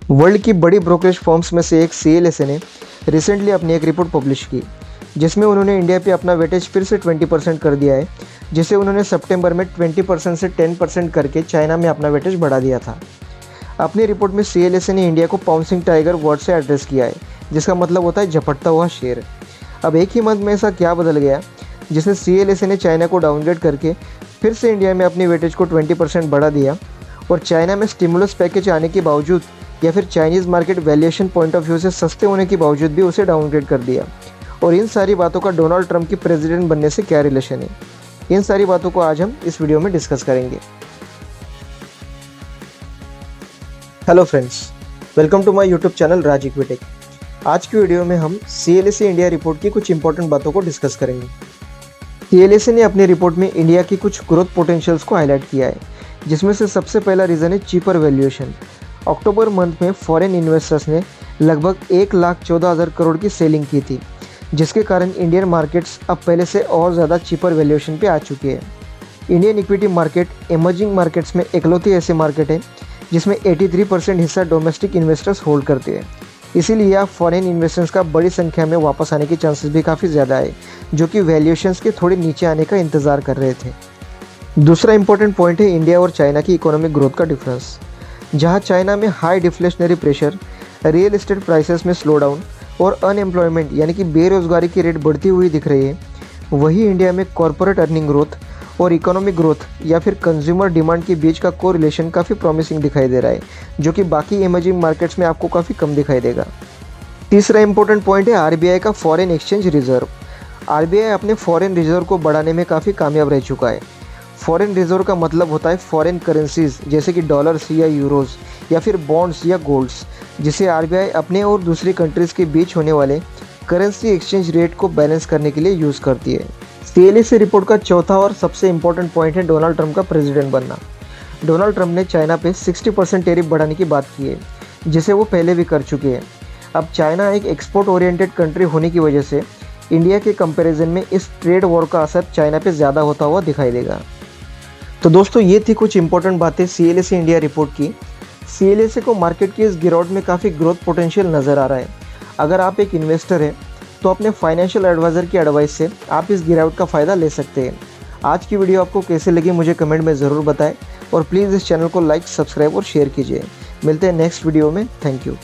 World की बड़ी brokerage firms में से एक CLSA ने रिसेंटली अपनी एक रिपोर्ट पब्लिश की, जिसमें उन्होंने इंडिया पे अपना वेटेज फिर से 20% कर दिया है, जिसे उन्होंने सितंबर में 20% से 10% करके चाइना में अपना वेटेज बढ़ा दिया था। अपनी रिपोर्ट में CLSA ने इंडिया को पाउंसिंग टाइगर वर्ड से एड्रेस किया है, जिसका मतलब होता है झपटता हुआ शेर। अब एक ही मंथ में ऐसा क्या बदल गया जिसने CLSA ने चाइना को डाउनग्रेड करके फिर से इंडिया में अपनी वेटेज को 20% बढ़ा दिया, और चाइना में स्टिमुलस पैकेज आने के बावजूद या फिर Chinese market valuation point of view से सस्ते होने के बावजूद भी उसे डाउनग्रेड कर दिया। और इन सारी बातों का डोनाल्ड ट्रंप की प्रेसिडेंट बनने से क्या रिलेशन है, इन सारी बातों को आज हम इस वीडियो में डिस्कस करेंगे। Hello friends, welcome to my YouTube channel Raj Equitech. आज की वीडियो में हम CLSA इंडिया रिपोर्ट की कुछ इंपॉर्टेंट बातों को डिस्कस करेंगे। CLSA ने अपनी रिपोर्ट में इंडिया की कुछ ग्रोथ पोटेंशियल्स को हाईलाइट किया है, जिसमें से सबसे पहला रीज़न है चीपर वैल्यूएशन। अक्टूबर मंथ में फॉरेन इन्वेस्टर्स ने लगभग 1,14,000 करोड़ की सेलिंग की थी, जिसके कारण इंडियन मार्केट्स अब पहले से और ज़्यादा चीपर वैल्यूएशन पे आ चुकी है। Indian equity market emerging markets में इकलौती ऐसी मार्केट है जिसमें 83% हिस्सा डोमेस्टिक इन्वेस्टर्स होल्ड करते हैं। इसीलिए आप फॉरेन इन्वेस्टर्स का बड़ी संख्या में वापस आने के चांसेस भी काफ़ी ज़्यादा है, जो कि वैल्यूएशंस के थोड़े नीचे आने का इंतज़ार कर रहे थे। दूसरा इंपॉर्टेंट पॉइंट है इंडिया और चाइना की इकोनॉमिक ग्रोथ का डिफरेंस। जहां चाइना में high deflationary pressure, real estate prices में स्लो डाउन और अनएम्प्लॉयमेंट यानी कि बेरोजगारी की रेट बढ़ती हुई दिख रही है, वहीं इंडिया में कॉर्पोरेट अर्निंग ग्रोथ और इकोनॉमिक ग्रोथ या फिर कंज्यूमर डिमांड के बीच का कोरिलेशन काफ़ी प्रॉमिसिंग दिखाई दे रहा है, जो कि बाकी इमर्जिंग मार्केट्स में आपको काफ़ी कम दिखाई देगा। तीसरा इंपॉर्टेंट पॉइंट है RBI का फॉरेन एक्सचेंज रिजर्व। RBI अपने फॉरेन रिजर्व को बढ़ाने में काफ़ी कामयाब रह चुका है। फॉरेन रिजर्व का मतलब होता है फॉरेन करेंसीज जैसे कि डॉलर्स या यूरोज या फिर बॉन्ड्स या गोल्ड्स, जिसे RBI अपने और दूसरी कंट्रीज़ के बीच होने वाले करेंसी एक्सचेंज रेट को बैलेंस करने के लिए यूज़ करती है। CLSA रिपोर्ट का चौथा और सबसे इम्पोर्टेंट पॉइंट है डोनाल्ड ट्रंप का प्रेसिडेंट बनना। डोनाल्ड ट्रंप ने चाइना पे 60% टैरिफ बढ़ाने की बात की है, जिसे वो पहले भी कर चुके हैं। अब चाइना एक एक्सपोर्ट ओरिएंटेड कंट्री होने की वजह से इंडिया के कंपैरिजन में इस ट्रेड वॉर का असर चाइना पे ज़्यादा होता हुआ दिखाई देगा। तो दोस्तों, ये थी कुछ इंपॉर्टेंट बातें CLSA इंडिया रिपोर्ट की। CLSA को मार्केट की इस गिरावट में काफ़ी ग्रोथ पोटेंशियल नज़र आ रहा है। अगर आप एक इन्वेस्टर हैं तो अपने फाइनेंशियल एडवाइज़र की एडवाइस से आप इस गिरावट का फ़ायदा ले सकते हैं। आज की वीडियो आपको कैसे लगी मुझे कमेंट में ज़रूर बताएं, और प्लीज़ इस चैनल को लाइक, सब्सक्राइब और शेयर कीजिए। मिलते हैं नेक्स्ट वीडियो में। Thank you.